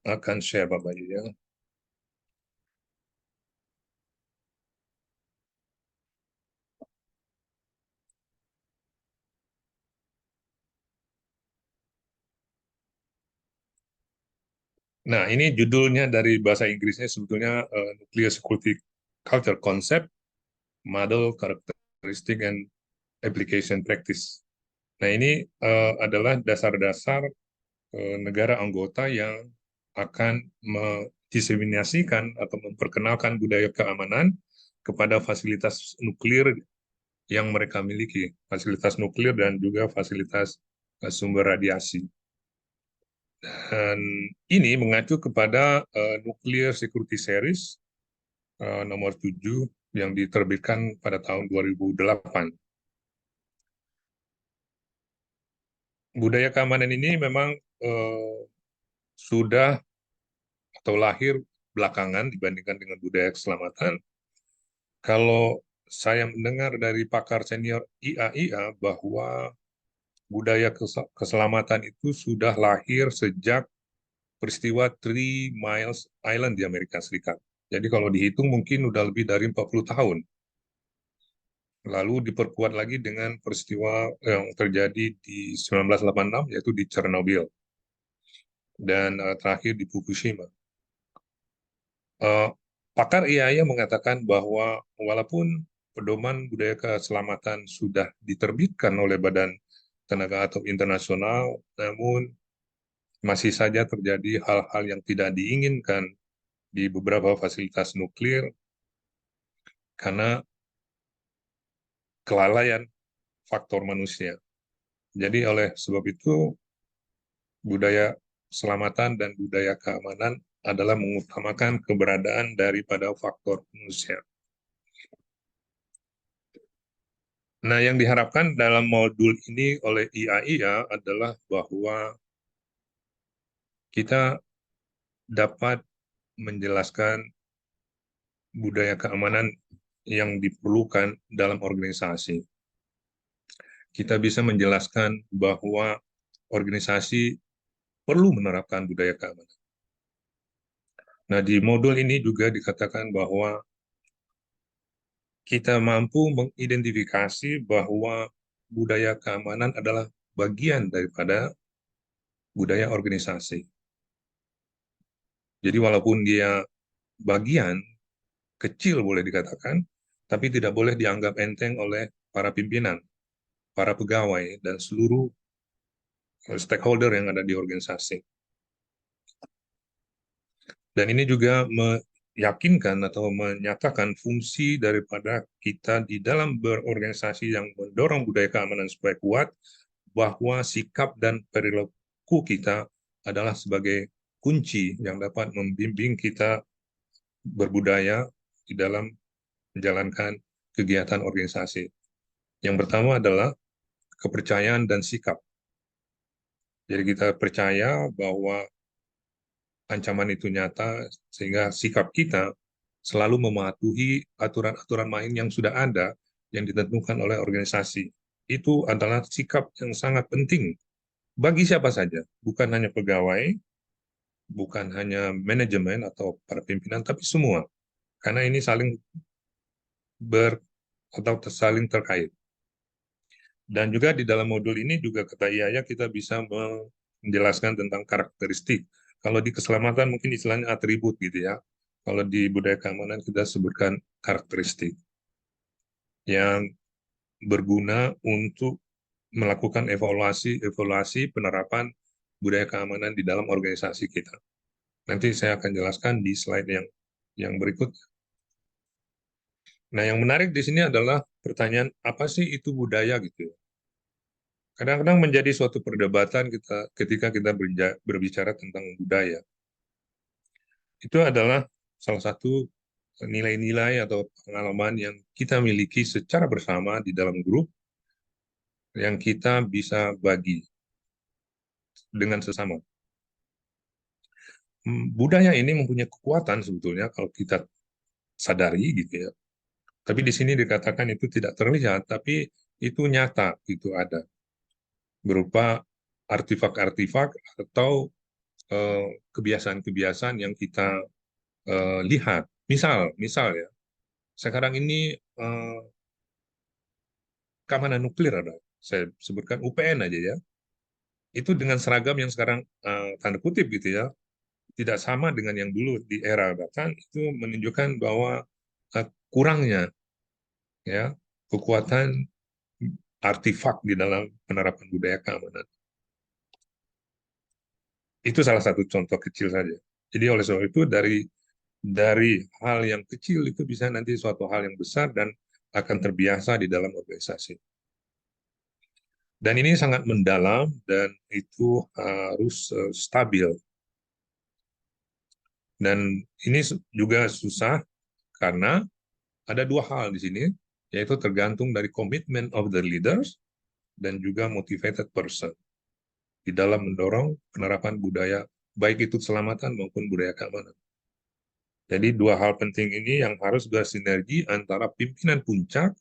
akan share Bapak ya. Nah, ini judulnya dari bahasa Inggrisnya sebetulnya Nuclear Security Culture Concept, Model, Characteristic, and Application Practice. Nah, ini adalah dasar-dasar negara anggota yang akan mendiseminasikan atau memperkenalkan budaya keamanan kepada fasilitas nuklir yang mereka miliki, fasilitas nuklir dan juga fasilitas sumber radiasi. Dan ini mengacu kepada Nuclear Security Series nomor 7 yang diterbitkan pada tahun 2008. Budaya keamanan ini memang sudah atau lahir belakangan dibandingkan dengan budaya keselamatan. Kalau saya mendengar dari pakar senior IAIA bahwa budaya keselamatan itu sudah lahir sejak peristiwa Three Miles Island di Amerika Serikat. Jadi kalau dihitung mungkin udah lebih dari 40 tahun. Lalu diperkuat lagi dengan peristiwa yang terjadi di 1986, yaitu di Chernobyl. Dan terakhir di Fukushima. Pakar IAIA mengatakan bahwa walaupun pedoman budaya keselamatan sudah diterbitkan oleh Badan Tenaga Atom Internasional, namun masih saja terjadi hal-hal yang tidak diinginkan di beberapa fasilitas nuklir karena kelalaian faktor manusia. Jadi oleh sebab itu budaya keselamatan dan budaya keamanan adalah mengutamakan keberadaan daripada faktor manusia. Nah, yang diharapkan dalam modul ini oleh IAIA adalah bahwa kita dapat menjelaskan budaya keamanan yang diperlukan dalam organisasi. Kita bisa menjelaskan bahwa organisasi perlu menerapkan budaya keamanan. Nah, di modul ini juga dikatakan bahwa kita mampu mengidentifikasi bahwa budaya keamanan adalah bagian daripada budaya organisasi. Jadi walaupun dia bagian kecil boleh dikatakan, tapi tidak boleh dianggap enteng oleh para pimpinan, para pegawai, dan seluruh stakeholder yang ada di organisasi. Dan ini juga meyakinkan atau menyatakan fungsi daripada kita di dalam berorganisasi yang mendorong budaya keamanan supaya kuat, bahwa sikap dan perilaku kita adalah sebagai kunci yang dapat membimbing kita berbudaya di dalam menjalankan kegiatan organisasi. Yang pertama adalah kepercayaan dan sikap. Jadi kita percaya bahwa ancaman itu nyata, sehingga sikap kita selalu mematuhi aturan-aturan main yang sudah ada, yang ditentukan oleh organisasi. Itu adalah sikap yang sangat penting bagi siapa saja, bukan hanya pegawai, bukan hanya manajemen atau para pimpinan, tapi semua. Karena ini saling saling terkait. Dan juga di dalam modul ini juga kata IAIA kita bisa menjelaskan tentang karakteristik. Kalau di keselamatan mungkin istilahnya atribut gitu ya. Kalau di budaya keamanan kita sebutkan karakteristik yang berguna untuk melakukan evaluasi penerapan budaya keamanan di dalam organisasi kita. Nanti saya akan jelaskan di slide yang berikut. Nah, yang menarik di sini adalah pertanyaan apa sih itu budaya gitu. Kadang-kadang menjadi suatu perdebatan ketika kita berbicara tentang budaya. Itu adalah salah satu nilai-nilai atau pengalaman yang kita miliki secara bersama di dalam grup yang kita bisa bagi dengan sesama. Budaya ini mempunyai kekuatan sebetulnya kalau kita sadari gitu ya. Tapi di sini dikatakan itu tidak terlihat, tapi itu nyata, itu ada. Berupa artifak-artifak atau kebiasaan-kebiasaan yang kita lihat. Misal ya, sekarang ini keamanan nuklir ada. Saya sebutkan UPN aja ya. Itu dengan seragam yang sekarang tanda kutip gitu ya, tidak sama dengan yang dulu di era bahkan itu menunjukkan bahwa kurangnya ya kekuatan artifak di dalam penerapan budaya keamanan. Itu salah satu contoh kecil saja. Jadi oleh sebab itu dari hal yang kecil itu bisa nanti suatu hal yang besar dan akan terbiasa di dalam organisasi. Dan ini sangat mendalam dan itu harus stabil. Dan ini juga susah karena ada dua hal di sini, yaitu tergantung dari komitmen of the leaders dan juga motivated person di dalam mendorong penerapan budaya, baik itu keselamatan maupun budaya keamanan. Jadi dua hal penting ini yang harus bersinergi antara pimpinan puncak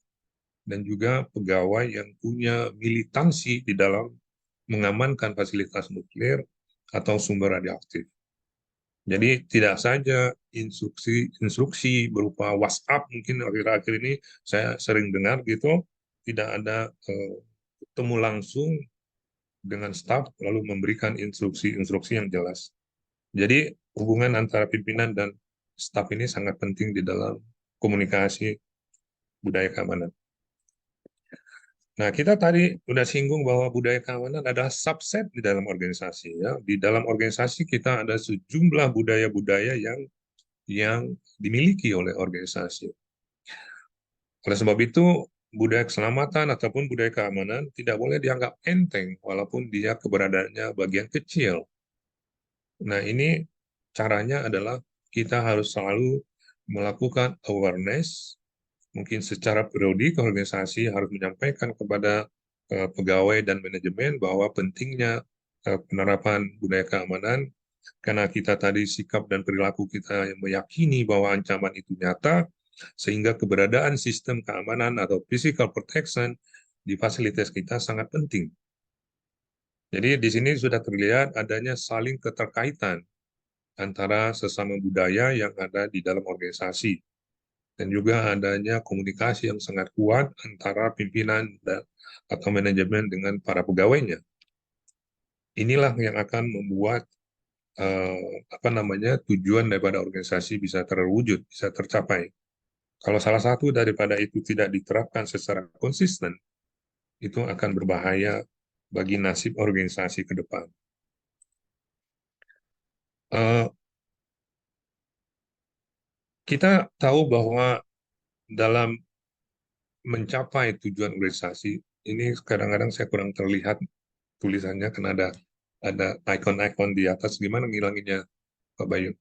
dan juga pegawai yang punya militansi di dalam mengamankan fasilitas nuklir atau sumber radioaktif. Jadi tidak saja instruksi berupa WhatsApp, mungkin akhir-akhir ini saya sering dengar gitu, tidak ada ketemu langsung dengan staf lalu memberikan instruksi-instruksi yang jelas. Jadi hubungan antara pimpinan dan staf ini sangat penting di dalam komunikasi budaya keamanan. Nah, kita tadi sudah singgung bahwa budaya keamanan adalah subset di dalam organisasi. Ya. Di dalam organisasi kita ada sejumlah budaya-budaya yang dimiliki oleh organisasi. Oleh sebab itu, budaya keselamatan ataupun budaya keamanan tidak boleh dianggap enteng, walaupun dia keberadaannya bagian kecil. Nah, ini caranya adalah kita harus selalu melakukan awareness, mungkin secara periodik organisasi harus menyampaikan kepada pegawai dan manajemen bahwa pentingnya penerapan budaya keamanan, karena kita tadi sikap dan perilaku kita yang meyakini bahwa ancaman itu nyata, sehingga keberadaan sistem keamanan atau physical protection di fasilitas kita sangat penting. Jadi di sini sudah terlihat adanya saling keterkaitan antara sesama budaya yang ada di dalam organisasi dan juga adanya komunikasi yang sangat kuat antara pimpinan atau manajemen dengan para pegawainya. Inilah yang akan membuat tujuan daripada organisasi bisa terwujud, bisa tercapai. Kalau salah satu daripada itu tidak diterapkan secara konsisten, itu akan berbahaya bagi nasib organisasi ke depan. Kita tahu bahwa dalam mencapai tujuan organisasi, ini kadang-kadang saya kurang terlihat tulisannya karena ada ikon-ikon di atas. Gimana ngilanginnya, Pak Bayu?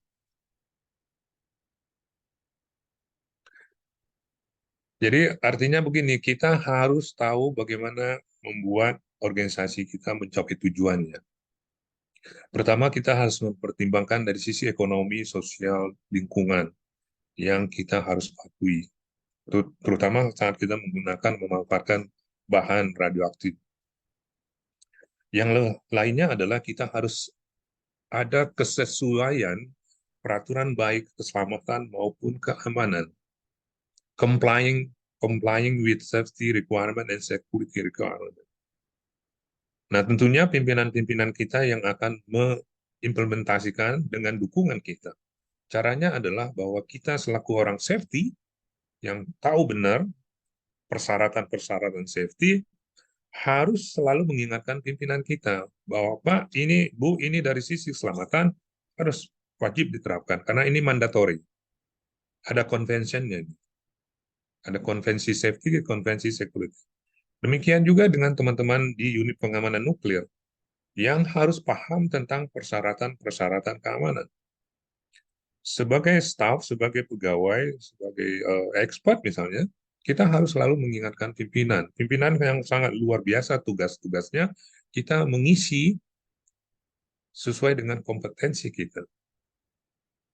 Jadi artinya begini, kita harus tahu bagaimana membuat organisasi kita mencapai tujuannya. Pertama, kita harus mempertimbangkan dari sisi ekonomi, sosial, lingkungan yang kita harus patuhi. Terutama saat kita memanfaatkan bahan radioaktif. Yang lainnya adalah kita harus ada kesesuaian peraturan baik keselamatan maupun keamanan. Complying with safety requirement and security requirement. Nah, tentunya pimpinan-pimpinan kita yang akan mengimplementasikan dengan dukungan kita. Caranya adalah bahwa kita selaku orang safety yang tahu benar persyaratan-persyaratan safety harus selalu mengingatkan pimpinan kita bahwa Pak, ini Bu, ini dari sisi keselamatan harus wajib diterapkan karena ini mandatory. Ada konvensinya. Ada konvensi safety, konvensi security. Demikian juga dengan teman-teman di unit pengamanan nuklir yang harus paham tentang persyaratan-persyaratan keamanan. Sebagai staf, sebagai pegawai, sebagai expert misalnya, kita harus selalu mengingatkan pimpinan. Pimpinan yang sangat luar biasa tugas-tugasnya, kita mengisi sesuai dengan kompetensi kita.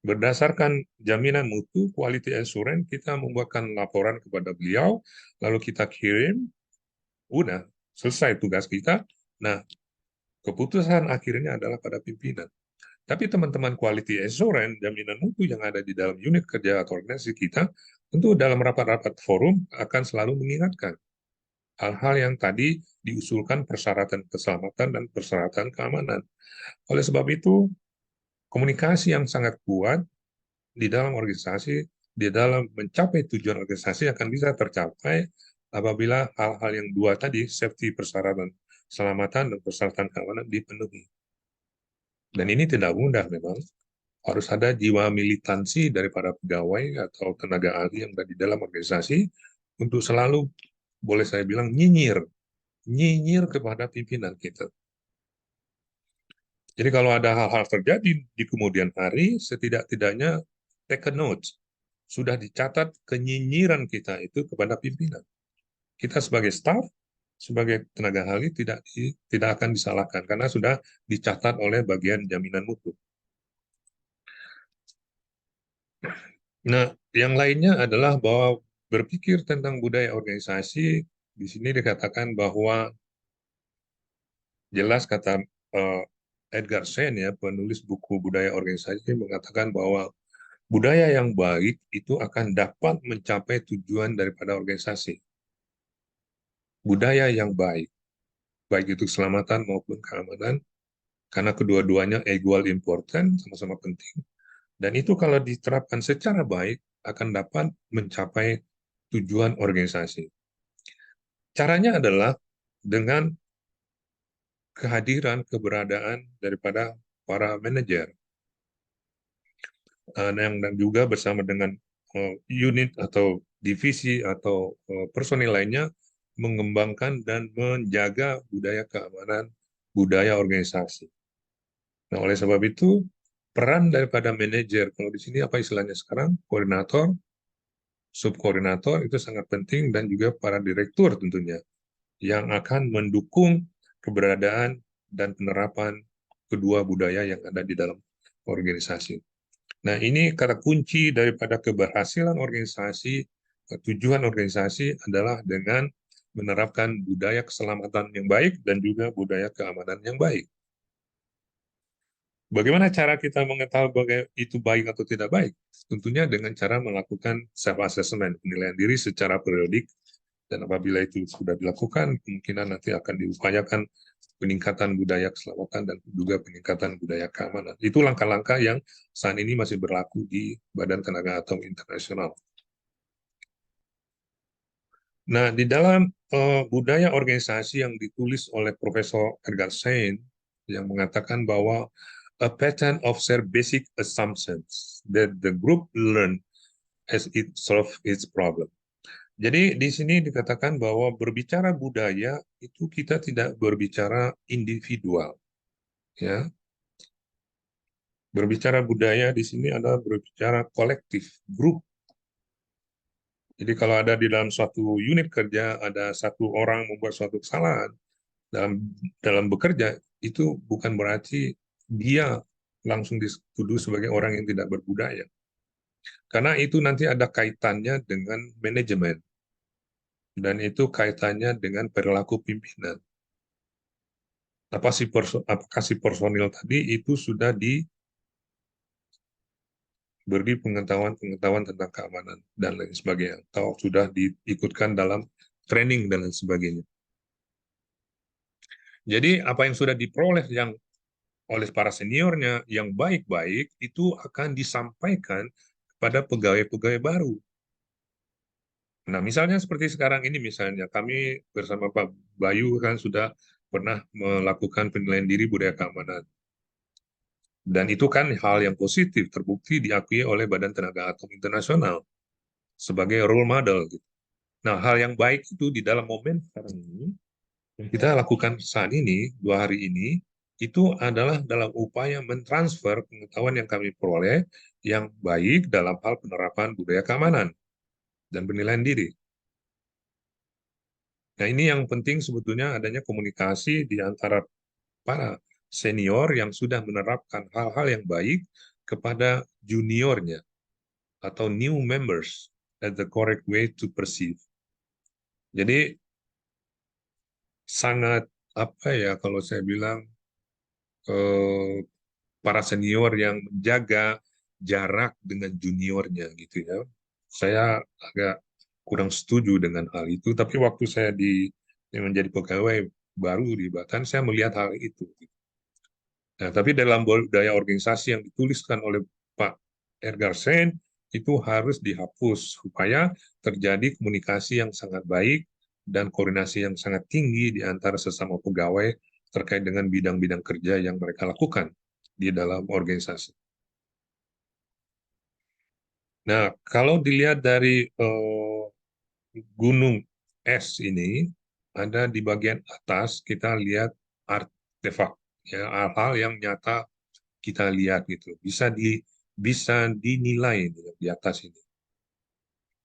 Berdasarkan jaminan mutu, quality assurance, kita membuatkan laporan kepada beliau, lalu kita kirim, udah selesai tugas kita. Nah, keputusan akhirnya adalah pada pimpinan. Tapi teman-teman quality assurance, jaminan mutu yang ada di dalam unit kerja atau organisasi kita, tentu dalam rapat-rapat forum akan selalu mengingatkan hal-hal yang tadi diusulkan persyaratan keselamatan dan persyaratan keamanan. Oleh sebab itu, komunikasi yang sangat kuat di dalam organisasi, di dalam mencapai tujuan organisasi akan bisa tercapai apabila hal-hal yang dua tadi, safety, persyaratan keselamatan dan persyaratan keamanan dipenuhi. Dan ini tidak mudah memang. Harus ada jiwa militansi daripada pegawai atau tenaga ahli yang ada di dalam organisasi untuk selalu, boleh saya bilang, nyinyir kepada pimpinan kita. Jadi kalau ada hal-hal terjadi di kemudian hari, setidak-tidaknya take a note, sudah dicatat kenyinyiran kita itu kepada pimpinan. Kita sebagai staff, sebagai tenaga ahli tidak akan disalahkan karena sudah dicatat oleh bagian jaminan mutu. Nah, yang lainnya adalah bahwa berpikir tentang budaya organisasi, di sini dikatakan bahwa jelas kata Edgar Schein, ya, penulis buku budaya organisasi, mengatakan bahwa budaya yang baik itu akan dapat mencapai tujuan daripada organisasi. Budaya yang baik itu keselamatan maupun keamanan, karena kedua-duanya equal important, sama-sama penting. Dan itu kalau diterapkan secara baik, akan dapat mencapai tujuan organisasi. Caranya adalah dengan kehadiran, keberadaan daripada para manajer, dan juga bersama dengan unit atau divisi atau personil lainnya, mengembangkan dan menjaga budaya keamanan, budaya organisasi. Nah, oleh sebab itu, peran daripada manajer, kalau di sini apa istilahnya sekarang, koordinator, subkoordinator, itu sangat penting, dan juga para direktur tentunya, yang akan mendukung keberadaan dan penerapan kedua budaya yang ada di dalam organisasi. Nah, ini kata kunci daripada keberhasilan organisasi, tujuan organisasi adalah dengan menerapkan budaya keselamatan yang baik dan juga budaya keamanan yang baik. Bagaimana cara kita mengetahui bahwa itu baik atau tidak baik? Tentunya dengan cara melakukan self-assessment, penilaian diri secara periodik, dan apabila itu sudah dilakukan, kemungkinan nanti akan diupayakan peningkatan budaya keselamatan dan juga peningkatan budaya keamanan. Itu langkah-langkah yang saat ini masih berlaku di Badan Tenaga Atom Internasional. Nah, di dalam budaya organisasi yang ditulis oleh Profesor Edgar Schein, yang mengatakan bahwa a pattern of share basic assumptions that the group learn as it solve its problem. Jadi di sini dikatakan bahwa berbicara budaya itu kita tidak berbicara individual, ya. Berbicara budaya di sini adalah berbicara kolektif, grup. Jadi kalau ada di dalam suatu unit kerja ada satu orang membuat suatu kesalahan dalam bekerja, itu bukan berarti dia langsung dituduh sebagai orang yang tidak berbudaya. Karena itu nanti ada kaitannya dengan manajemen, dan itu kaitannya dengan perilaku pimpinan. Apakah si personil tadi itu sudah diberi pengetahuan tentang keamanan dan lain sebagainya, atau sudah diikutkan dalam training dan lain sebagainya. Jadi apa yang sudah diperoleh oleh para seniornya yang baik-baik itu akan disampaikan kepada pegawai-pegawai baru. Nah, misalnya seperti sekarang ini, misalnya kami bersama Pak Bayu kan sudah pernah melakukan penilaian diri budaya keamanan. Dan itu kan hal yang positif, terbukti diakui oleh Badan Tenaga Atom Internasional sebagai role model. Nah, hal yang baik itu di dalam momen sekarang ini, yang kita lakukan saat ini, 2 hari ini, itu adalah dalam upaya mentransfer pengetahuan yang kami peroleh yang baik dalam hal penerapan budaya keamanan dan penilaian diri. Nah, ini yang penting sebetulnya adanya komunikasi di antara para senior yang sudah menerapkan hal-hal yang baik kepada juniornya atau new members as the correct way to perceive. Jadi sangat, apa ya, kalau saya bilang, para senior yang menjaga jarak dengan juniornya gitu ya. Saya agak kurang setuju dengan hal itu, tapi waktu saya menjadi pegawai baru di Batan, saya melihat hal itu. Nah, tapi dalam budaya organisasi yang dituliskan oleh Pak Edgar Sen itu harus dihapus supaya terjadi komunikasi yang sangat baik dan koordinasi yang sangat tinggi di antara sesama pegawai terkait dengan bidang-bidang kerja yang mereka lakukan di dalam organisasi. Nah, kalau dilihat dari gunung es ini, ada di bagian atas kita lihat artefak, ya, hal-hal yang nyata kita lihat gitu, bisa dinilai di atas ini.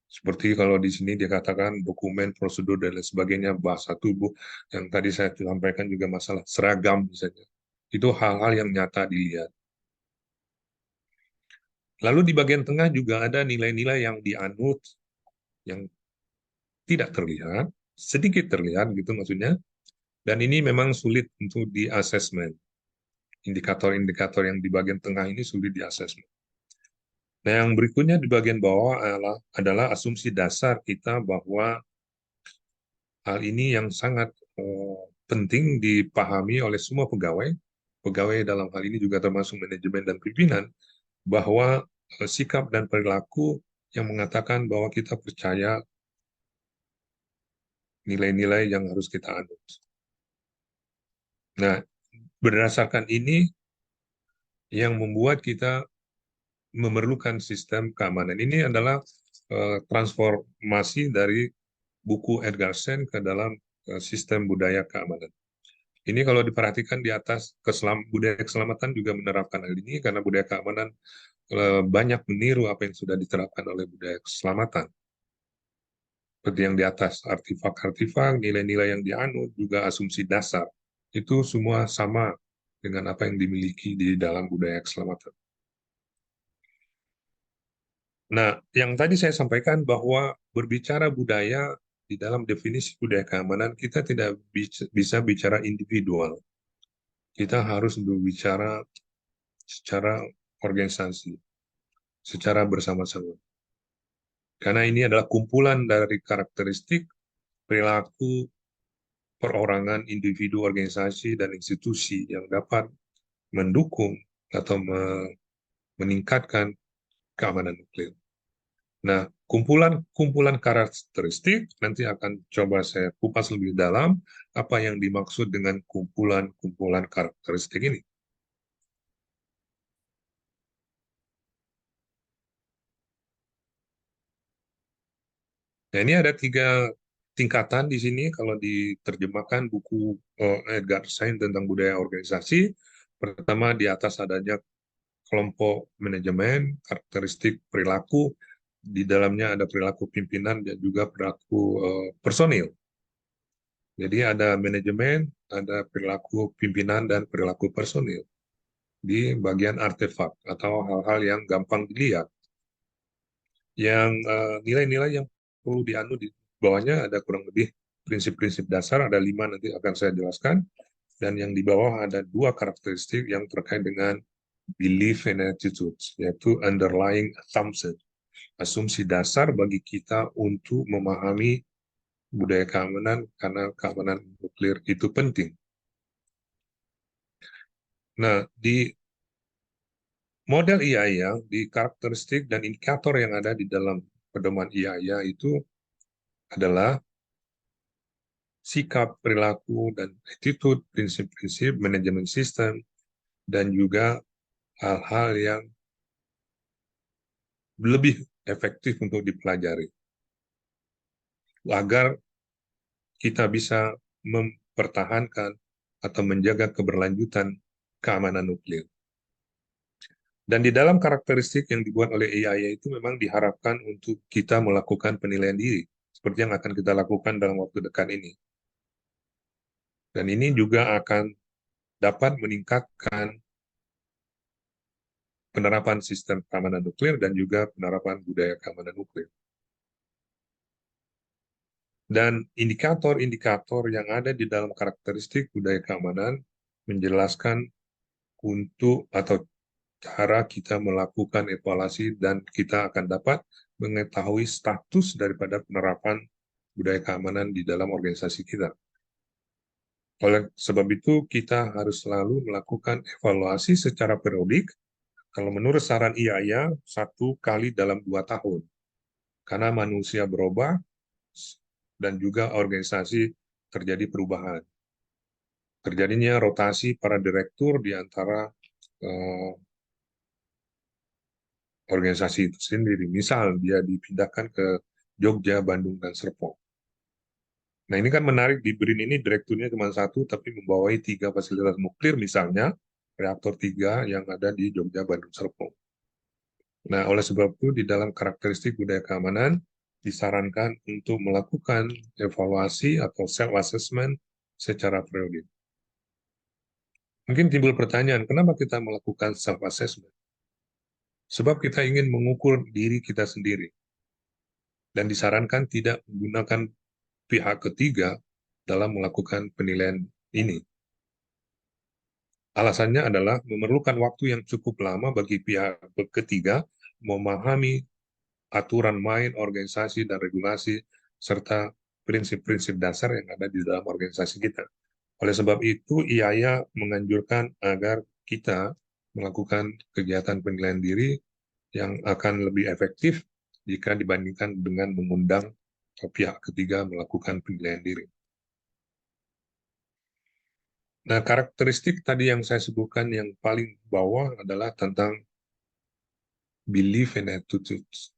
Seperti kalau di sini dikatakan dokumen, prosedur dan lain sebagainya, bahasa tubuh yang tadi saya sampaikan juga masalah seragam misalnya. Itu hal-hal yang nyata dilihat. Lalu di bagian tengah juga ada nilai-nilai yang dianut yang tidak terlihat, sedikit terlihat gitu maksudnya. Dan ini memang sulit untuk di-assessment. Indikator-indikator yang di bagian tengah ini sulit di-assessment. Nah, yang berikutnya di bagian bawah adalah asumsi dasar kita bahwa hal ini yang sangat penting dipahami oleh semua pegawai. Pegawai dalam hal ini juga termasuk manajemen dan pimpinan, bahwa sikap dan perilaku yang mengatakan bahwa kita percaya nilai-nilai yang harus kita anut. Nah, berdasarkan ini yang membuat kita memerlukan sistem keamanan. Ini adalah transformasi dari buku Edgar Sen ke dalam sistem budaya keamanan. Ini kalau diperhatikan di atas, budaya keselamatan juga menerapkan hal ini karena budaya keamanan banyak meniru apa yang sudah diterapkan oleh budaya keselamatan. Seperti yang di atas, artifak-artifak, nilai-nilai yang dianut, juga asumsi dasar. Itu semua sama dengan apa yang dimiliki di dalam budaya keselamatan. Nah, yang tadi saya sampaikan bahwa berbicara budaya di dalam definisi budaya keamanan, kita tidak bisa bicara individual. Kita harus berbicara secara organisasi, secara bersama-sama. Karena ini adalah kumpulan dari karakteristik, perilaku, perorangan, individu, organisasi, dan institusi yang dapat mendukung atau meningkatkan keamanan nuklir. Nah, kumpulan karakteristik nanti akan coba saya kupas lebih dalam apa yang dimaksud dengan kumpulan karakteristik ini. Nah, ini ada 3 tingkatan di sini kalau diterjemahkan buku Edgar Sain tentang budaya organisasi. Pertama, di atas adanya kelompok manajemen, karakteristik perilaku, di dalamnya ada perilaku pimpinan dan juga perilaku personil. Jadi ada manajemen, ada perilaku pimpinan, dan perilaku personil di bagian artefak atau hal-hal yang gampang dilihat. Yang nilai-nilai yang perlu dianut di bawahnya ada kurang lebih prinsip-prinsip dasar, ada 5 nanti akan saya jelaskan. Dan yang di bawah ada 2 karakteristik yang terkait dengan belief and attitudes, yaitu underlying assumption, asumsi dasar bagi kita untuk memahami budaya keamanan karena keamanan nuklir itu penting. Nah, di model IAIA, di karakteristik dan indikator yang ada di dalam pedoman IAIA itu adalah sikap, perilaku, dan attitude, prinsip-prinsip manajemen sistem, dan juga hal-hal yang lebih efektif untuk dipelajari agar kita bisa mempertahankan atau menjaga keberlanjutan keamanan nuklir. Dan di dalam karakteristik yang dibuat oleh AIA itu memang diharapkan untuk kita melakukan penilaian diri, seperti yang akan kita lakukan dalam waktu dekat ini. Dan ini juga akan dapat meningkatkan penerapan sistem keamanan nuklir dan juga penerapan budaya keamanan nuklir. Dan indikator-indikator yang ada di dalam karakteristik budaya keamanan menjelaskan untuk atau cara kita melakukan evaluasi dan kita akan dapat mengetahui status daripada penerapan budaya keamanan di dalam organisasi kita. Oleh sebab itu, kita harus selalu melakukan evaluasi secara periodik. Kalau menurut saran IAIA, 1 kali dalam 2 tahun. Karena manusia berubah dan juga organisasi terjadi perubahan. Terjadinya rotasi para direktur di antara organisasi itu sendiri. Misal dia dipindahkan ke Jogja, Bandung, dan Serpong. Nah ini kan menarik, di BRIN ini direkturnya cuma 1, tapi membawai 3 fasilitas nuklir misalnya, reaktor 3 yang ada di Jogja, Bandung, Serpong. Nah oleh sebab itu di dalam karakteristik budaya keamanan, disarankan untuk melakukan evaluasi atau self-assessment secara periodik. Mungkin timbul pertanyaan, kenapa kita melakukan self-assessment? Sebab kita ingin mengukur diri kita sendiri. Dan disarankan tidak menggunakan pihak ketiga dalam melakukan penilaian ini. Alasannya adalah memerlukan waktu yang cukup lama bagi pihak ketiga memahami aturan main organisasi dan regulasi serta prinsip-prinsip dasar yang ada di dalam organisasi kita. Oleh sebab itu, IAIA menganjurkan agar kita melakukan kegiatan penilaian diri yang akan lebih efektif jika dibandingkan dengan mengundang pihak ketiga melakukan penilaian diri. Nah, karakteristik tadi yang saya sebutkan yang paling bawah adalah tentang belief and attitudes,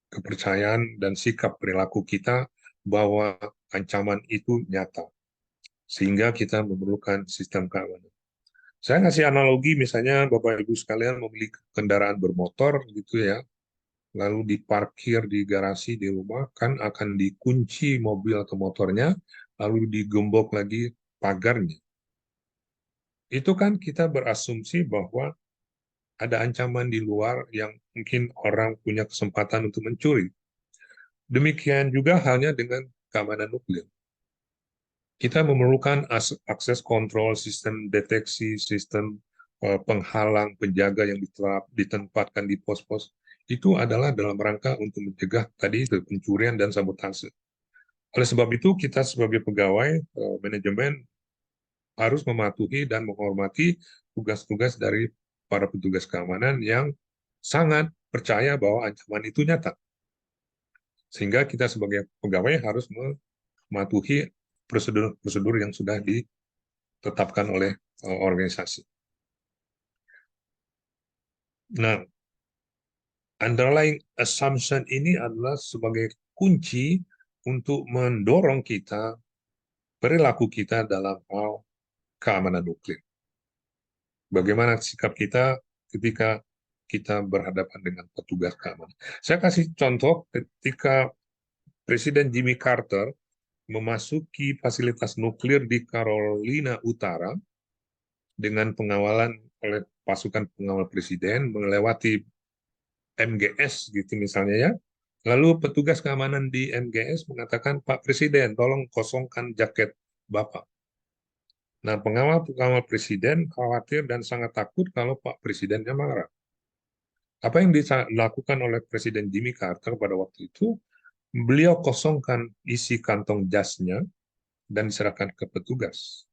kepercayaan dan sikap perilaku kita bahwa ancaman itu nyata, sehingga kita memerlukan sistem keamanan. Saya ngasih analogi, misalnya Bapak Ibu sekalian memiliki kendaraan bermotor gitu ya, lalu diparkir di garasi di rumah, kan akan dikunci mobil atau motornya, lalu digembok lagi pagarnya. Itu kan kita berasumsi bahwa ada ancaman di luar yang mungkin orang punya kesempatan untuk mencuri. Demikian juga halnya dengan keamanan nuklir. Kita memerlukan akses kontrol, sistem deteksi, sistem penghalang, penjaga yang ditempatkan di pos-pos. Itu adalah dalam rangka untuk mencegah tadi itu pencurian dan sabotase. Oleh sebab itu, kita sebagai pegawai manajemen harus mematuhi dan menghormati tugas-tugas dari para petugas keamanan yang sangat percaya bahwa ancaman itu nyata. Sehingga kita sebagai pegawai harus mematuhi prosedur-prosedur yang sudah ditetapkan oleh organisasi. Nah, underlying assumption ini adalah sebagai kunci untuk mendorong kita, perilaku kita dalam hal keamanan nuklir. Bagaimana sikap kita ketika kita berhadapan dengan petugas keamanan. Saya kasih contoh ketika Presiden Jimmy Carter memasuki fasilitas nuklir di Carolina Utara dengan pengawalan oleh pasukan pengawal presiden melewati MGS gitu misalnya ya. Lalu petugas keamanan di MGS mengatakan, Pak Presiden, tolong kosongkan jaket Bapak. Nah, pengawal-pengawal presiden khawatir dan sangat takut kalau Pak Presidennya marah. Apa yang dilakukan oleh Presiden Jimmy Carter pada waktu itu, beliau kosongkan isi kantong jasnya dan diserahkan ke petugas.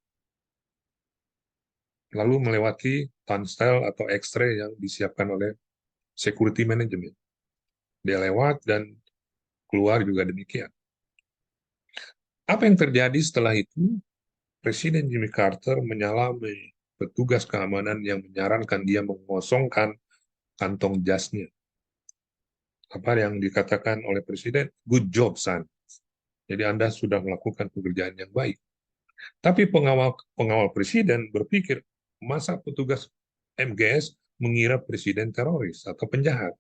Lalu melewati tansel atau X-ray yang disiapkan oleh security management. Dia lewat dan keluar juga demikian. Apa yang terjadi setelah itu? Presiden Jimmy Carter menyalami petugas keamanan yang menyarankan dia mengosongkan kantong jasnya. Apa yang dikatakan oleh Presiden? Good job, son. Jadi Anda sudah melakukan pekerjaan yang baik. Tapi pengawal Presiden berpikir, masa petugas MGS mengira Presiden teroris atau penjahat?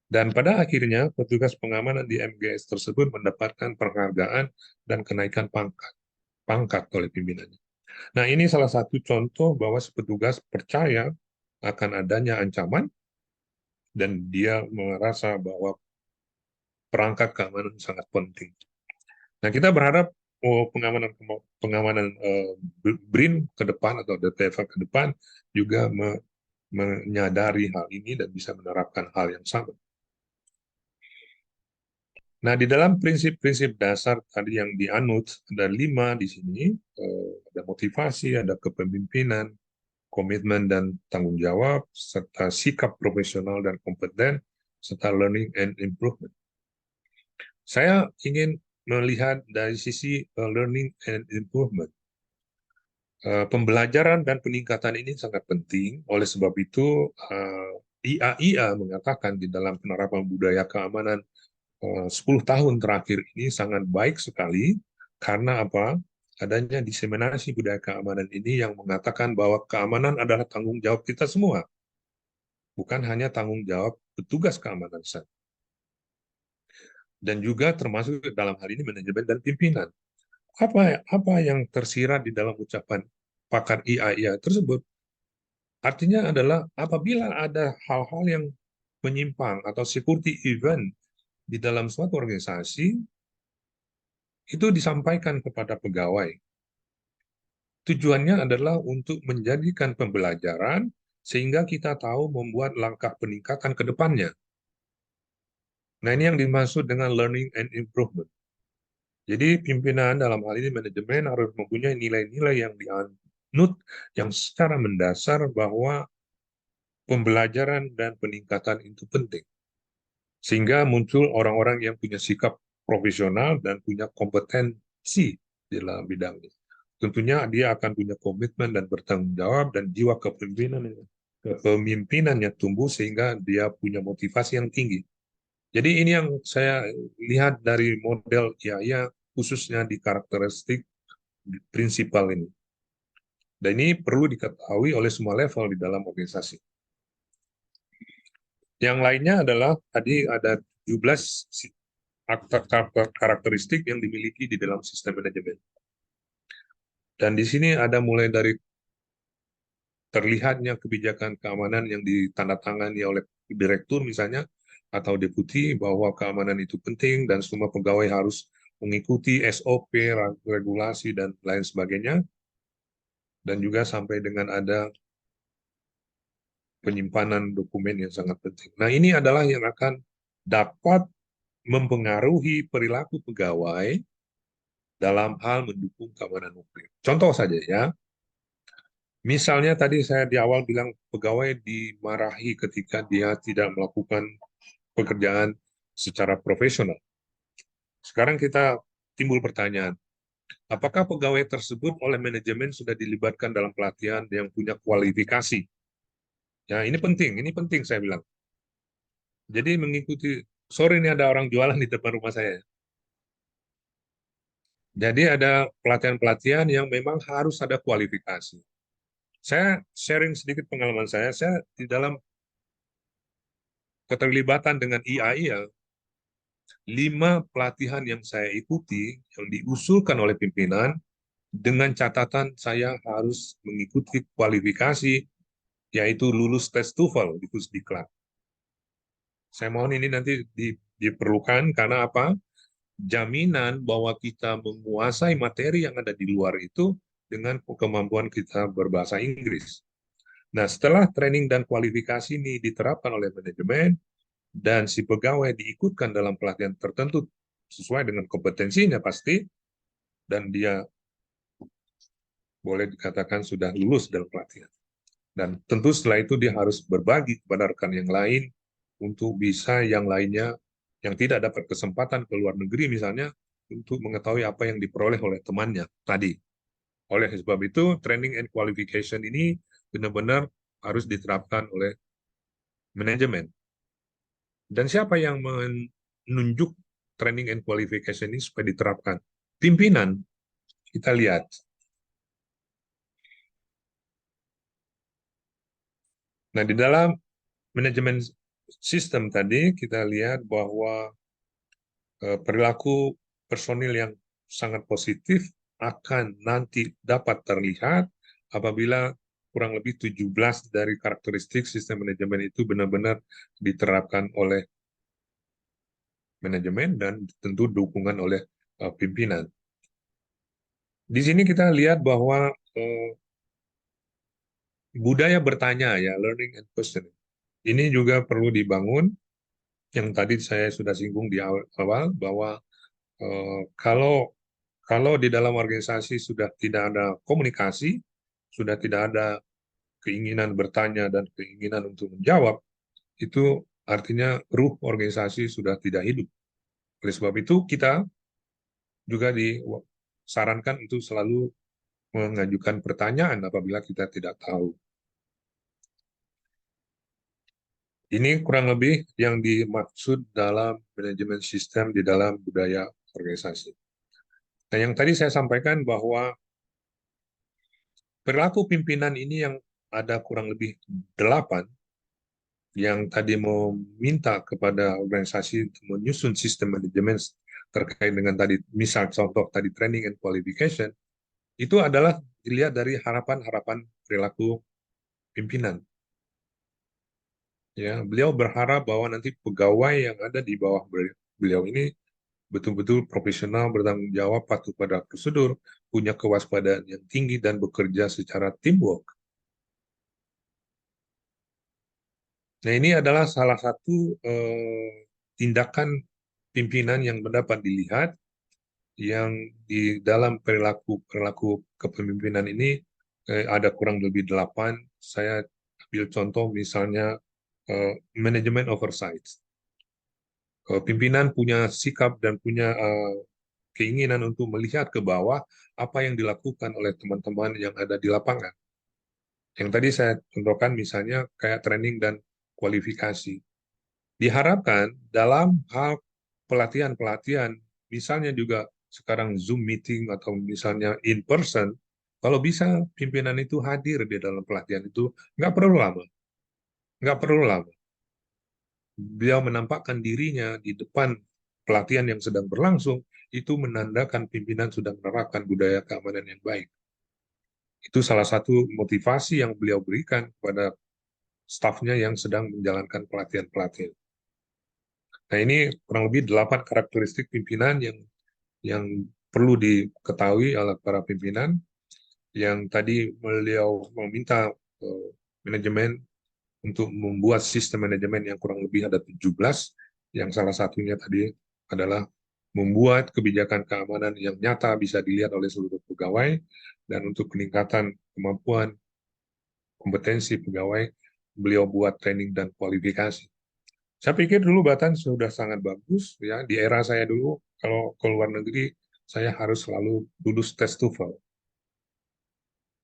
Dan pada akhirnya, petugas pengamanan di MGS tersebut mendapatkan penghargaan dan kenaikan pangkat oleh pimpinannya. Nah, ini salah satu contoh bahwa si petugas percaya akan adanya ancaman dan dia merasa bahwa perangkat keamanan sangat penting. Nah, kita berharap pengamanan pengamanan BRIN ke depan atau DTF ke depan juga menyadari hal ini dan bisa menerapkan hal yang sama. Nah, di dalam prinsip-prinsip dasar tadi yang dianut, ada 5 di sini, ada motivasi, ada kepemimpinan, komitmen dan tanggung jawab, serta sikap profesional dan kompeten, serta learning and improvement. Saya ingin melihat dari sisi learning and improvement. Pembelajaran dan peningkatan ini sangat penting, oleh sebab itu IAIA mengatakan di dalam penerapan budaya keamanan 10 tahun terakhir ini sangat baik sekali, karena apa? Adanya diseminasi budaya keamanan ini yang mengatakan bahwa keamanan adalah tanggung jawab kita semua, bukan hanya tanggung jawab petugas keamanan saja. Dan juga termasuk dalam hal ini manajemen dan pimpinan. Apa yang tersirat di dalam ucapan pakar IAIA tersebut? Artinya adalah apabila ada hal-hal yang menyimpang atau security event di dalam suatu organisasi, itu disampaikan kepada pegawai. Tujuannya adalah untuk menjadikan pembelajaran sehingga kita tahu membuat langkah peningkatan ke depannya. Nah, ini yang dimaksud dengan learning and improvement. Jadi pimpinan dalam hal ini manajemen harus mempunyai nilai-nilai yang dianut yang secara mendasar bahwa pembelajaran dan peningkatan itu penting. Sehingga muncul orang-orang yang punya sikap profesional dan punya kompetensi dalam bidangnya. Tentunya dia akan punya komitmen dan bertanggung jawab dan jiwa kepemimpinannya tumbuh sehingga dia punya motivasi yang tinggi. Jadi ini yang saya lihat dari model IAIA khususnya di karakteristik prinsipal ini. Dan ini perlu diketahui oleh semua level di dalam organisasi. Yang lainnya adalah tadi ada 17 karakteristik yang dimiliki di dalam sistem manajemen. Dan di sini ada mulai dari terlihatnya kebijakan keamanan yang ditandatangani oleh direktur misalnya, atau deputi, bahwa keamanan itu penting dan semua pegawai harus mengikuti SOP, regulasi, dan lain sebagainya. Dan juga sampai dengan ada penyimpanan dokumen yang sangat penting. Nah, ini adalah yang akan dapat mempengaruhi perilaku pegawai dalam hal mendukung keamanan nuklir. Contoh saja ya, misalnya tadi saya di awal bilang pegawai dimarahi ketika dia tidak melakukan pekerjaan secara profesional. Sekarang kita timbul pertanyaan, apakah pegawai tersebut oleh manajemen sudah dilibatkan dalam pelatihan yang punya kualifikasi? Ya, ini penting saya bilang. Jadi mengikuti, sorry ini ada orang jualan di depan rumah saya. Jadi ada pelatihan-pelatihan yang memang harus ada kualifikasi. Saya sharing sedikit pengalaman saya di dalam keterlibatan dengan IAIA, 5 pelatihan yang saya ikuti, yang diusulkan oleh pimpinan, dengan catatan saya harus mengikuti kualifikasi, yaitu lulus tes TOEFL di Pusdiklat. Saya mohon ini nanti diperlukan karena apa? Jaminan bahwa kita menguasai materi yang ada di luar itu dengan kemampuan kita berbahasa Inggris. Nah, setelah training dan kualifikasi ini diterapkan oleh manajemen dan si pegawai diikutkan dalam pelatihan tertentu sesuai dengan kompetensinya pasti, dan dia boleh dikatakan sudah lulus dalam pelatihan. Dan tentu setelah itu dia harus berbagi kepada rekan yang lain untuk bisa yang lainnya yang tidak dapat kesempatan ke luar negeri misalnya untuk mengetahui apa yang diperoleh oleh temannya tadi. Oleh sebab itu, training and qualification ini benar-benar harus diterapkan oleh manajemen. Dan siapa yang menunjuk training and qualification ini supaya diterapkan? Pimpinan. Kita lihat. Nah, di dalam manajemen sistem tadi kita lihat bahwa perilaku personil yang sangat positif akan nanti dapat terlihat apabila kurang lebih 17 dari karakteristik sistem manajemen itu benar-benar diterapkan oleh manajemen dan tentu dukungan oleh pimpinan. Di sini kita lihat bahwa budaya bertanya ya, learning and questioning. Ini juga perlu dibangun. Yang tadi saya sudah singgung di awal bahwa kalau di dalam organisasi sudah tidak ada komunikasi, sudah tidak ada keinginan bertanya dan keinginan untuk menjawab, itu artinya ruh organisasi sudah tidak hidup. Oleh sebab itu, kita juga disarankan untuk selalu mengajukan pertanyaan apabila kita tidak tahu. Ini kurang lebih yang dimaksud dalam manajemen sistem di dalam budaya organisasi. Nah, yang tadi saya sampaikan bahwa perilaku pimpinan ini yang ada kurang lebih 8, yang tadi meminta kepada organisasi untuk menyusun sistem manajemen terkait dengan tadi, misal contoh tadi training and qualification, itu adalah dilihat dari harapan-harapan perilaku pimpinan. Ya, beliau berharap bahwa nanti pegawai yang ada di bawah beliau ini betul-betul profesional, bertanggung jawab, patuh pada prosedur, punya kewaspadaan yang tinggi, dan bekerja secara teamwork. Nah, ini adalah salah satu tindakan pimpinan yang dapat dilihat, yang di dalam perilaku kepemimpinan ini ada kurang lebih 8. Saya ambil contoh misalnya manajemen oversight. Pimpinan punya sikap dan punya keinginan untuk melihat ke bawah apa yang dilakukan oleh teman-teman yang ada di lapangan. Yang tadi saya contohkan misalnya kayak training dan kualifikasi. Diharapkan dalam hal pelatihan-pelatihan, misalnya juga sekarang Zoom meeting atau misalnya in person, kalau bisa pimpinan itu hadir di dalam pelatihan itu, nggak perlu lama. Nggak perlu lama. Beliau menampakkan dirinya di depan pelatihan yang sedang berlangsung, itu menandakan pimpinan sudah menerapkan budaya keamanan yang baik. Itu salah satu motivasi yang beliau berikan kepada stafnya yang sedang menjalankan pelatihan-pelatihan. Nah, ini kurang lebih 8 karakteristik pimpinan yang perlu diketahui oleh para pimpinan, yang tadi beliau meminta manajemen untuk membuat sistem manajemen yang kurang lebih ada 17, yang salah satunya tadi adalah membuat kebijakan keamanan yang nyata bisa dilihat oleh seluruh pegawai, dan untuk peningkatan kemampuan kompetensi pegawai, beliau buat training dan kualifikasi. Saya pikir dulu Batan sudah sangat bagus ya. Di era saya dulu, kalau ke luar negeri, saya harus selalu lulus tes TOEFL.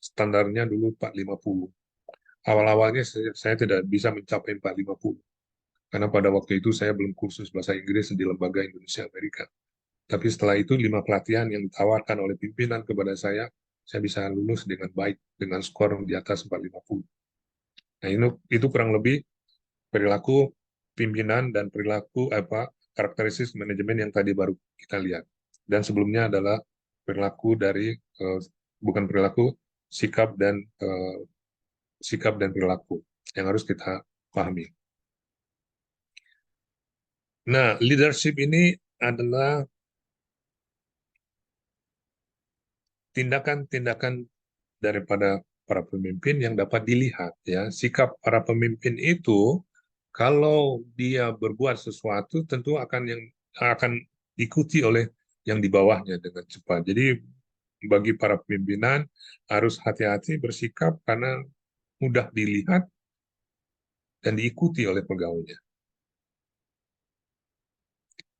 Standarnya dulu 450. Awal-awalnya saya tidak bisa mencapai 450. Karena pada waktu itu saya belum kursus bahasa Inggris di Lembaga Indonesia Amerika. Tapi setelah itu 5 pelatihan yang ditawarkan oleh pimpinan kepada saya bisa lulus dengan baik, dengan skor di atas 450. Nah, itu kurang lebih perilaku pimpinan dan perilaku karakteristik manajemen yang tadi baru kita lihat. Dan sebelumnya adalah perilaku dari bukan perilaku, sikap dan perilaku yang harus kita pahami. Nah, leadership ini adalah tindakan-tindakan daripada para pemimpin yang dapat dilihat ya. Sikap para pemimpin itu kalau dia berbuat sesuatu tentu akan diikuti oleh yang di bawahnya dengan cepat. Jadi bagi para pimpinan harus hati-hati bersikap karena mudah dilihat dan diikuti oleh pegawainya.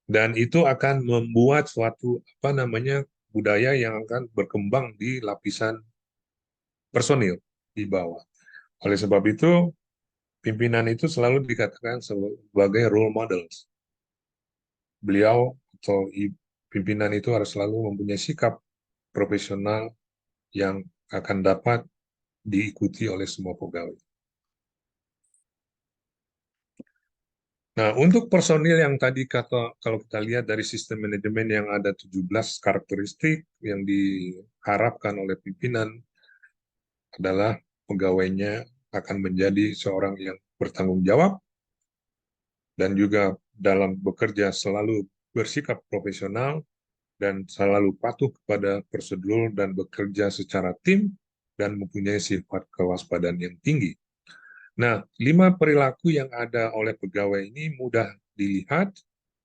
Dan itu akan membuat suatu budaya yang akan berkembang di lapisan personil di bawah. Oleh sebab itu, pimpinan itu selalu dikatakan sebagai role models. Beliau atau pimpinan itu harus selalu mempunyai sikap profesional yang akan dapat diikuti oleh semua pegawai. Nah, untuk personil yang tadi kalau kita lihat dari sistem manajemen yang ada 17 karakteristik yang diharapkan oleh pimpinan adalah pegawainya akan menjadi seorang yang bertanggung jawab dan juga dalam bekerja selalu bersikap profesional, dan selalu patuh kepada prosedur dan bekerja secara tim dan mempunyai sifat kewaspadaan yang tinggi. Nah, 5 perilaku yang ada oleh pegawai ini mudah dilihat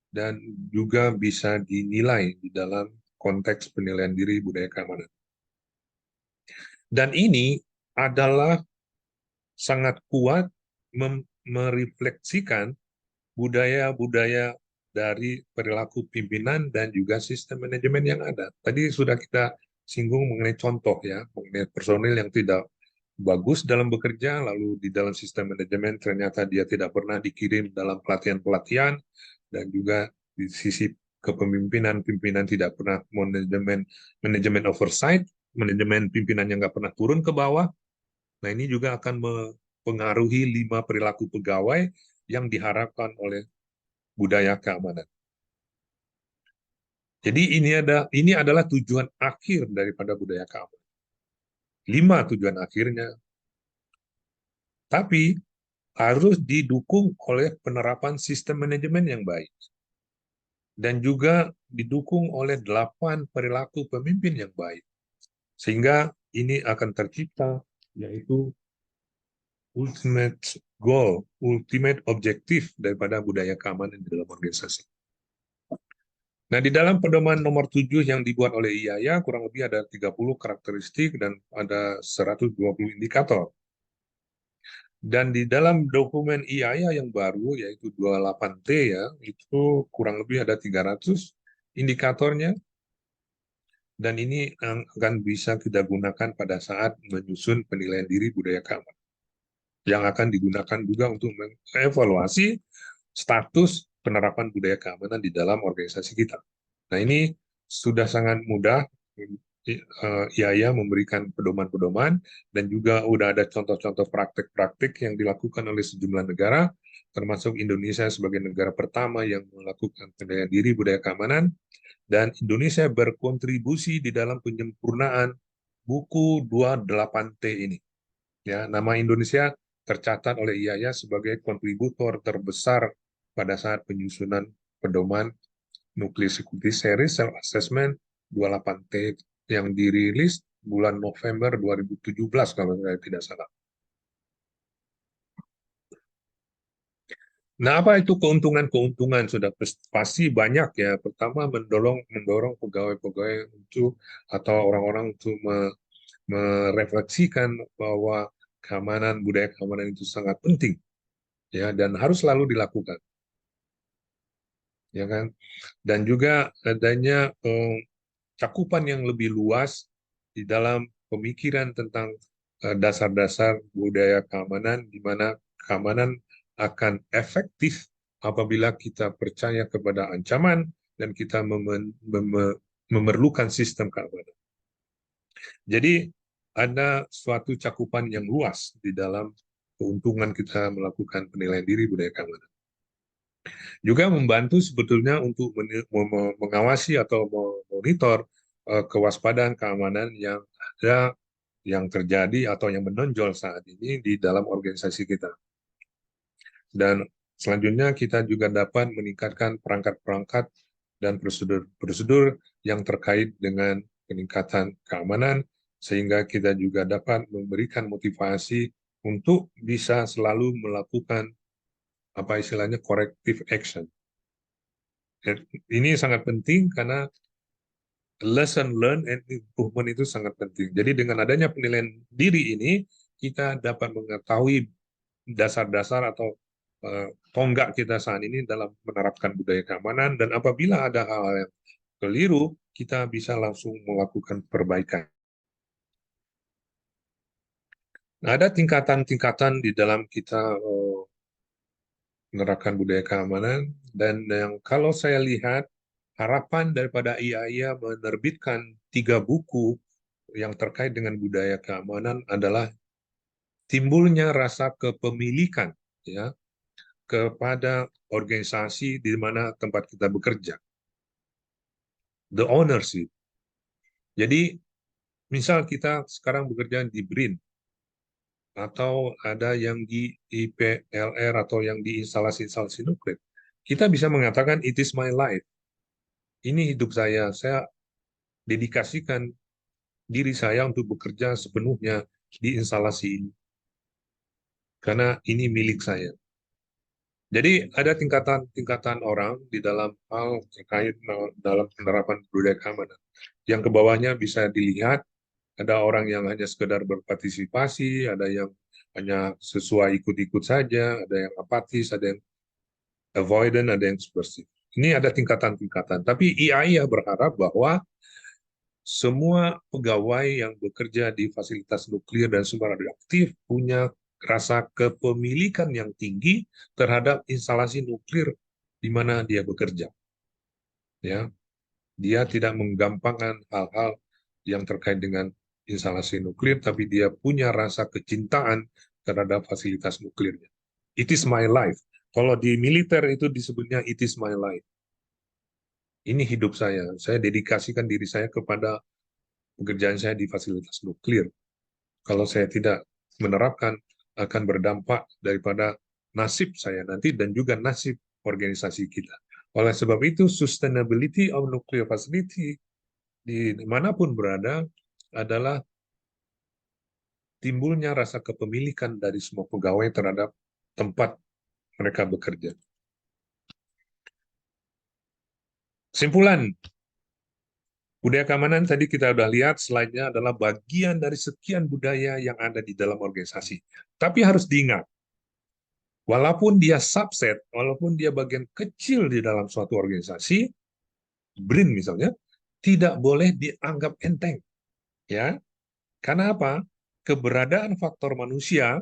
dan juga bisa dinilai di dalam konteks penilaian diri budaya keamanan. Dan ini adalah sangat kuat merefleksikan budaya-budaya dari perilaku pimpinan dan juga sistem manajemen yang ada. Tadi sudah kita singgung mengenai contoh ya, mengenai personil yang tidak bagus dalam bekerja, lalu di dalam sistem manajemen ternyata dia tidak pernah dikirim dalam pelatihan-pelatihan, dan juga di sisi kepemimpinan, pimpinan tidak pernah manajemen oversight, manajemen pimpinan yang nggak pernah turun ke bawah. Nah, ini juga akan mempengaruhi 5 perilaku pegawai yang diharapkan oleh budaya keamanan. Jadi ini adalah tujuan akhir daripada budaya keamanan. 5 tujuan akhirnya, tapi harus didukung oleh penerapan sistem manajemen yang baik. Dan juga didukung oleh 8 perilaku pemimpin yang baik. Sehingga ini akan tercipta, yaitu ultimate goal, ultimate objektif daripada budaya keamanan di dalam organisasi. Nah, di dalam pedoman nomor 7 yang dibuat oleh IAIA, kurang lebih ada 30 karakteristik dan ada 120 indikator. Dan di dalam dokumen IAIA yang baru, yaitu 28T ya, itu kurang lebih ada 300 indikatornya, dan ini akan bisa kita gunakan pada saat menyusun penilaian diri budaya keamanan, yang akan digunakan juga untuk mengevaluasi status penerapan budaya keamanan di dalam organisasi kita. Nah, ini sudah sangat mudah. IAIA memberikan pedoman-pedoman dan juga udah ada contoh-contoh praktik-praktik yang dilakukan oleh sejumlah negara, termasuk Indonesia sebagai negara pertama yang melakukan penilaian diri budaya keamanan, dan Indonesia berkontribusi di dalam penyempurnaan buku 28T ini. Ya, nama Indonesia tercatat oleh IAIA sebagai kontributor terbesar pada saat penyusunan pedoman Nuclear Security Series Self Assessment 28T yang dirilis bulan November 2017 kalau saya tidak salah. Nah, apa itu keuntungan-keuntungan? Sudah pasti banyak ya. Pertama, mendorong pegawai-pegawai untuk atau orang-orang untuk merefleksikan bahwa keamanan, budaya keamanan itu sangat penting ya, dan harus selalu dilakukan, ya kan? Dan juga adanya cakupan yang lebih luas di dalam pemikiran tentang dasar-dasar budaya keamanan, di mana keamanan akan efektif apabila kita percaya kepada ancaman dan kita memerlukan sistem keamanan. Jadi ada suatu cakupan yang luas di dalam keuntungan kita melakukan penilaian diri budaya keamanan. Juga membantu sebetulnya untuk mengawasi atau memonitor kewaspadaan keamanan yang ada, yang terjadi atau yang menonjol saat ini di dalam organisasi kita. Dan selanjutnya kita juga dapat meningkatkan perangkat-perangkat dan prosedur-prosedur yang terkait dengan peningkatan keamanan, sehingga kita juga dapat memberikan motivasi untuk bisa selalu melakukan apa istilahnya corrective action. Ini sangat penting karena lesson learned and improvement itu sangat penting. Jadi dengan adanya penilaian diri ini, kita dapat mengetahui dasar-dasar atau tonggak kita saat ini dalam menerapkan budaya keamanan, dan apabila ada hal-hal yang keliru, kita bisa langsung melakukan perbaikan. Nah, ada tingkatan-tingkatan di dalam kita menerapkan budaya keamanan, dan yang kalau saya lihat harapan daripada IAIA menerbitkan 3 buku yang terkait dengan budaya keamanan adalah timbulnya rasa kepemilikan ya kepada organisasi di mana tempat kita bekerja. The ownership. Jadi misal kita sekarang bekerja di BRIN atau ada yang di IPLR atau yang di instalasi-instalasi nuklir, kita bisa mengatakan it is my life. Ini hidup saya dedikasikan diri saya untuk bekerja sepenuhnya di instalasi ini, karena ini milik saya. Jadi ada tingkatan-tingkatan orang di dalam hal terkait dalam penerapan budaya keamanan. Yang ke bawahnya bisa dilihat, ada orang yang hanya sekedar berpartisipasi, ada yang hanya sesuai ikut-ikut saja, ada yang apatis, ada yang avoidant, ada yang subversif. Ini ada tingkatan-tingkatan. Tapi IAIA berharap bahwa semua pegawai yang bekerja di fasilitas nuklir dan sumber radioaktif punya rasa kepemilikan yang tinggi terhadap instalasi nuklir di mana dia bekerja. Ya, dia tidak menggampangkan hal-hal yang terkait dengan instalasi nuklir, tapi dia punya rasa kecintaan terhadap fasilitas nuklirnya. It is my life. Kalau di militer itu disebutnya it is my life. Ini hidup saya. Saya dedikasikan diri saya kepada pekerjaan saya di fasilitas nuklir. Kalau saya tidak menerapkan, akan berdampak daripada nasib saya nanti dan juga nasib organisasi kita. Oleh sebab itu, sustainability of nuclear facility di manapun berada adalah timbulnya rasa kepemilikan dari semua pegawai terhadap tempat mereka bekerja. Simpulan, budaya keamanan tadi kita sudah lihat slide-nya adalah bagian dari sekian budaya yang ada di dalam organisasi. Tapi harus diingat, walaupun dia subset, walaupun dia bagian kecil di dalam suatu organisasi, BRIN misalnya, tidak boleh dianggap enteng. Ya, karena apa? Keberadaan faktor manusia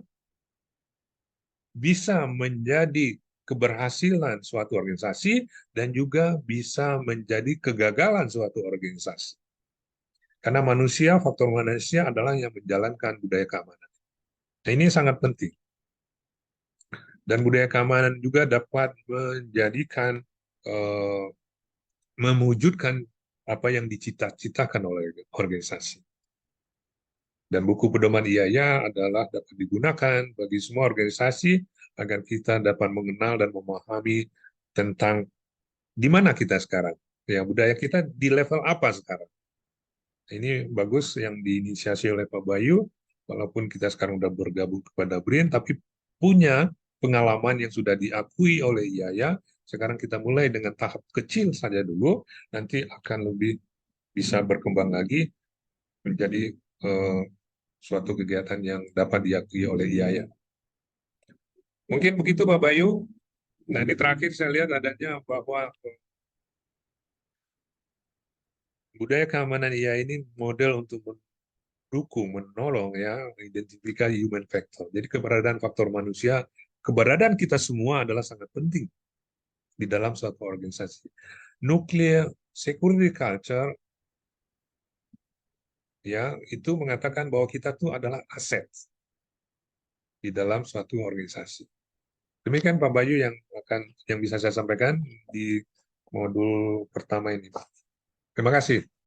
bisa menjadi keberhasilan suatu organisasi dan juga bisa menjadi kegagalan suatu organisasi. Karena manusia, faktor manusia adalah yang menjalankan budaya keamanan. Nah, ini sangat penting. Dan budaya keamanan juga dapat menjadikan, mewujudkan apa yang dicita-citakan oleh organisasi. Dan buku pedoman IAIA adalah dapat digunakan bagi semua organisasi agar kita dapat mengenal dan memahami tentang di mana kita sekarang. Ya, budaya kita di level apa sekarang. Ini bagus yang diinisiasi oleh Pak Bayu, walaupun kita sekarang sudah bergabung kepada BRIN, tapi punya pengalaman yang sudah diakui oleh IAIA. Sekarang kita mulai dengan tahap kecil saja dulu, nanti akan lebih bisa berkembang lagi menjadi suatu kegiatan yang dapat diakui oleh IAIA. Mungkin begitu Pak Bayu. Nah, ini terakhir saya lihat adanya bahwa budaya keamanan IAIA ini model untuk mendukung, menolong ya, identifikasi human factor. Jadi keberadaan faktor manusia, keberadaan kita semua adalah sangat penting di dalam suatu organisasi. Nuclear security culture ya itu mengatakan bahwa kita tuh adalah aset di dalam suatu organisasi. Demikian Pak Bayu yang bisa saya sampaikan di modul pertama ini, Pak. Terima kasih.